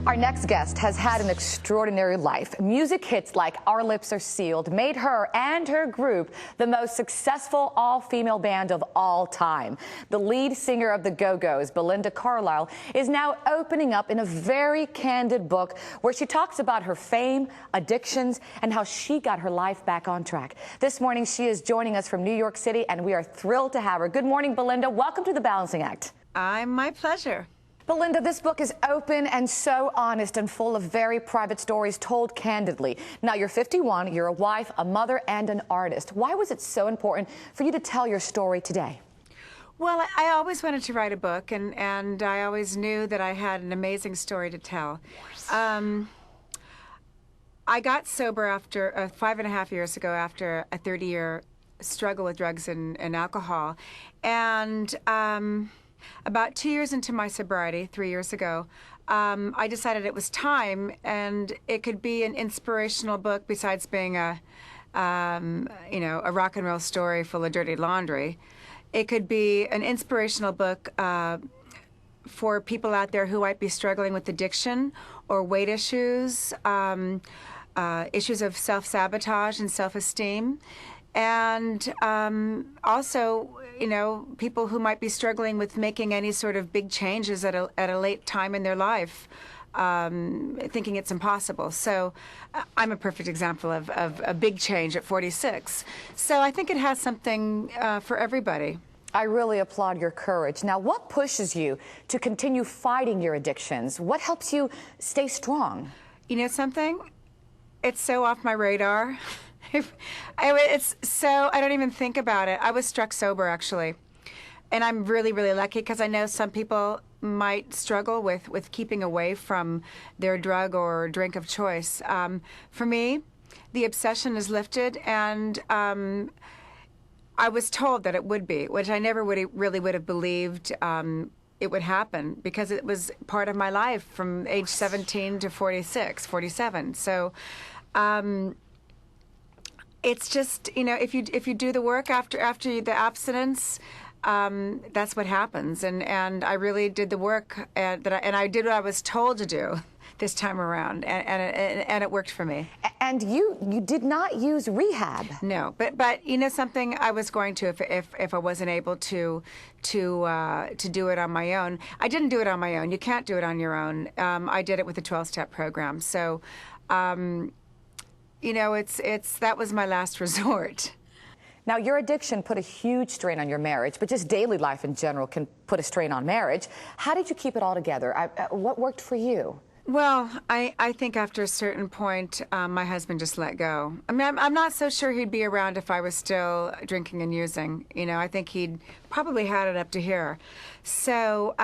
Our next guest has had an extraordinary life. Music hits like Our Lips Are Sealed made her and her group the most successful all-female band of all time. The lead singer of the Go-Go's, Belinda Carlisle, is now opening up in a very candid book where she talks about her fame, addictions, and how she got her life back on track. This morning, she is joining us from New York City, and we are thrilled to have her. Good morning, Belinda. Welcome to The Balancing Act. My pleasure. Belinda, this book is open and so honest and full of very private stories told candidly. Now, you're 51, you're a wife, a mother, and an artist. Why was it so important for you to tell your story today? Well, I always wanted to write a book, and I always knew that I had an amazing story to tell. I got sober after 5.5 years ago after a 30-year struggle with drugs and alcohol. And about 2 years into my sobriety, 3 years ago, I decided it was time, and it could be an inspirational book besides being a rock and roll story full of dirty laundry. It could be an inspirational book for people out there who might be struggling with addiction or weight issues, issues of self-sabotage and self-esteem. And also, people who might be struggling with making any sort of big changes at a late time in their life, thinking it's impossible. So I'm a perfect example of a big change at 46. So I think it has something for everybody. I really applaud your courage. Now, what pushes you to continue fighting your addictions? What helps you stay strong? You know something? It's so off my radar. It's so, I don't even think about it. I was struck sober, actually. And I'm really, really lucky because I know some people might struggle with keeping away from their drug or drink of choice. For me, the obsession is lifted, and I was told that it would be, which I never really would have believed it would happen, because it was part of my life from age 17 to 46, 47. So, it's just, if you do the work after the abstinence, that's what happens. And I really did the work, and I did what I was told to do this time around, and it worked for me. And you did not use rehab. No, but something, I was going to if I wasn't able to do it on my own. I didn't do it on my own. You can't do it on your own. I did it with the 12-step program. So. That was my last resort. Now, your addiction put a huge strain on your marriage, but just daily life in general can put a strain on marriage. How did you keep it all together? What worked for you? Well, I think after a certain point, my husband just let go. I mean, I'm not so sure he'd be around if I was still drinking and using. I think he'd probably had it up to here. So,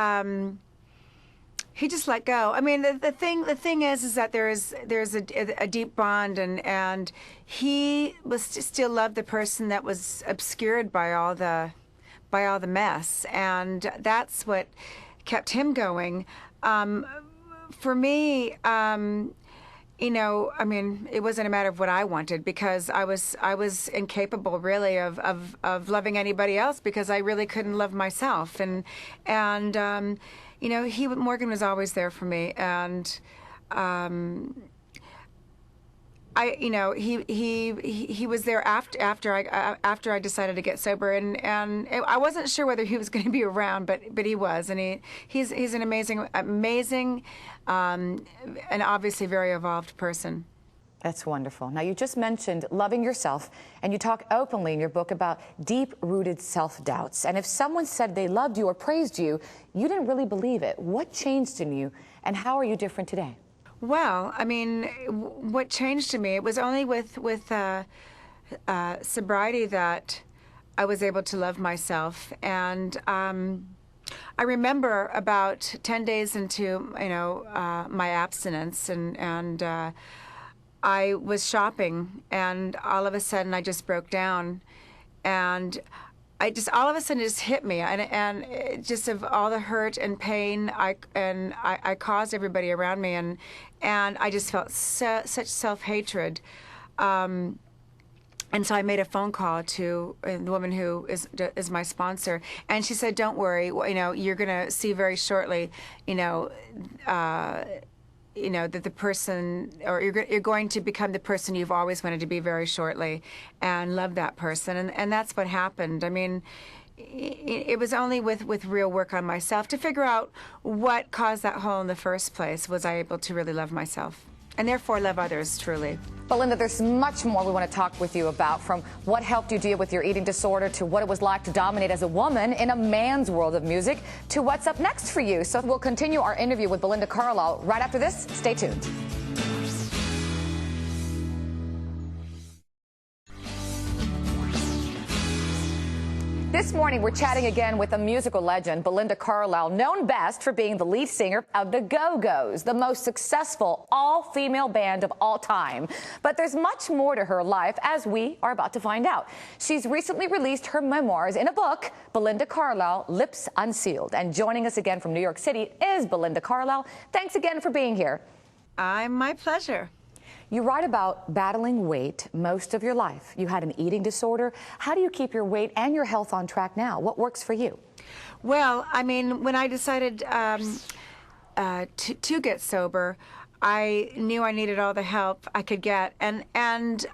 he just let go. I mean, the thing is that there's a deep bond, and he was still loved the person that was obscured by all the mess, and that's what kept him going. For me, I mean, it wasn't a matter of what I wanted, because I was incapable really of loving anybody else, because I really couldn't love myself, and Morgan was always there for me, and he was there after I decided to get sober, and I wasn't sure whether he was going to be around, but he was, and he's an amazing, and obviously very evolved person. That's wonderful. Now, you just mentioned loving yourself, and you talk openly in your book about deep-rooted self-doubts. And if someone said they loved you or praised you, you didn't really believe it. What changed in you, and how are you different today? Well, I mean, what changed in me, it was only with sobriety that I was able to love myself. And I remember about 10 days into, my abstinence, and I was shopping, and all of a sudden I just broke down, and all of a sudden it just hit me, and it just of all the hurt and pain I caused everybody around me, and I just felt such self-hatred. And so I made a phone call to the woman who is my sponsor, and she said, "Don't worry, you're going to see very shortly, you know, that the person, or you're going to become the person you've always wanted to be very shortly, and love that person, and that's what happened. I mean, it was only with real work on myself to figure out what caused that hole in the first place was I able to really love myself, and therefore love others truly. Belinda, there's much more we want to talk with you about, from what helped you deal with your eating disorder to what it was like to dominate as a woman in a man's world of music to what's up next for you. So we'll continue our interview with Belinda Carlisle right after this. Stay tuned. This morning, we're chatting again with a musical legend, Belinda Carlisle, known best for being the lead singer of the Go-Go's, the most successful all-female band of all time. But there's much more to her life, as we are about to find out. She's recently released her memoirs in a book, Belinda Carlisle, Lips Unsealed. And joining us again from New York City is Belinda Carlisle. Thanks again for being here. My pleasure. You write about battling weight most of your life. You had an eating disorder. How do you keep your weight and your health on track now? What works for you? Well, I mean, when I decided to get sober, I knew I needed all the help I could get, and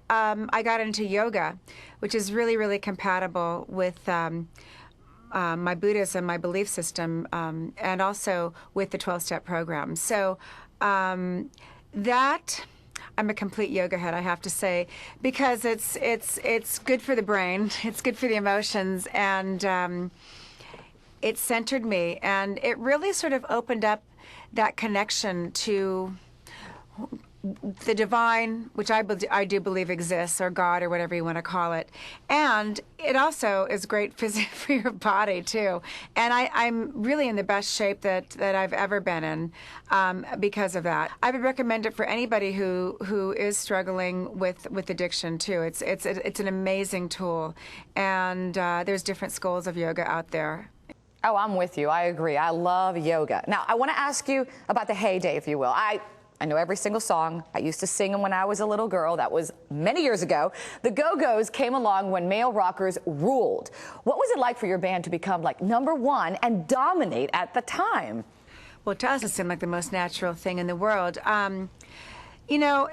I got into yoga, which is really, really compatible with my Buddhism, my belief system, and also with the 12-step program. So that. I'm a complete yoga head, I have to say, because it's good for the brain, it's good for the emotions, and it centered me, and it really sort of opened up that connection to the divine, which I do believe exists, or God, or whatever you want to call it. And it also is great for your body, too. And I'm really in the best shape that I've ever been in because of that. I would recommend it for anybody who is struggling with addiction, too. It's an amazing tool. And there's different schools of yoga out there. Oh, I'm with you. I agree. I love yoga. Now, I want to ask you about the heyday, if you will. I know every single song. I used to sing them when I was a little girl. That was many years ago. The Go-Go's came along when male rockers ruled. What was it like for your band to become like #1 and dominate at the time? Well, to us, it seemed like the most natural thing in the world. You know,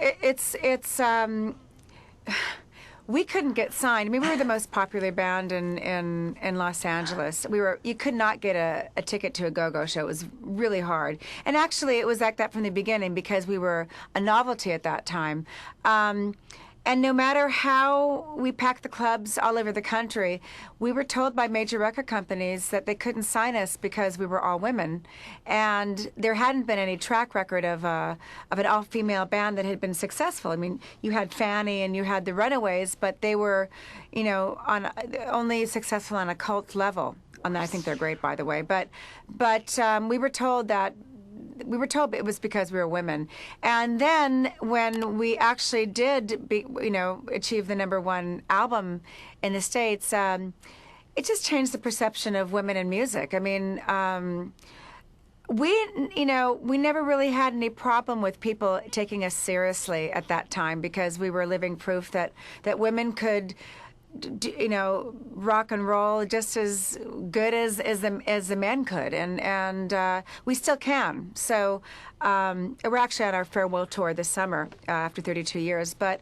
we couldn't get signed. I mean, we were the most popular band in Los Angeles. You could not get a ticket to a go-go show. It was really hard. And actually, it was like that from the beginning because we were a novelty at that time. And no matter how we packed the clubs all over the country, we were told by major record companies that they couldn't sign us because we were all women. And there hadn't been any track record of an all-female band that had been successful. I mean, you had Fanny and you had the Runaways, but they were, you know, only successful on a cult level. And I think they're great, by the way. But we were told it was because we were women. And then when we actually did, achieve the #1 album in the States, it just changed the perception of women in music. I mean, we never really had any problem with people taking us seriously at that time because we were living proof that women could, rock and roll just as good as the men could, and we still can. So we're actually on our farewell tour this summer after 32 years. But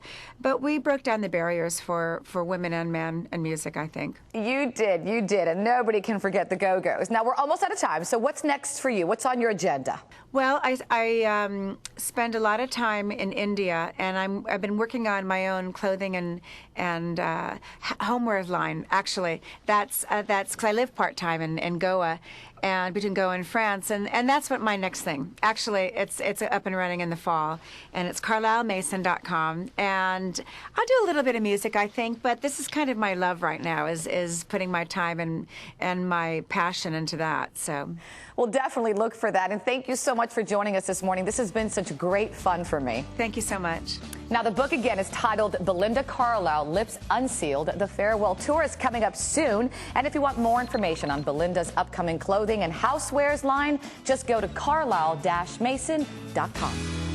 we broke down the barriers for women and men in music, I think. You did, and nobody can forget the Go-Go's. Now we're almost out of time. So what's next for you? What's on your agenda? Well, I spend a lot of time in India, and I've been working on my own clothing and homeware line. Actually, that's because I live part-time in Goa, and between Goa and France, and that's what my next thing. Actually, it's up and running in the fall, and it's carlislemason.com, and I'll do a little bit of music, I think, but this is kind of my love right now, is putting my time and my passion into that. So we'll definitely look for that, and thank you so much for joining us this morning. This has been such great fun for me. Thank you so much. Now, the book again is titled Belinda Carlisle, Lips Unsealed. The farewell tour is coming up soon, and if you want more information on Belinda's upcoming clothing and housewares line, just go to carlisle-mason.com.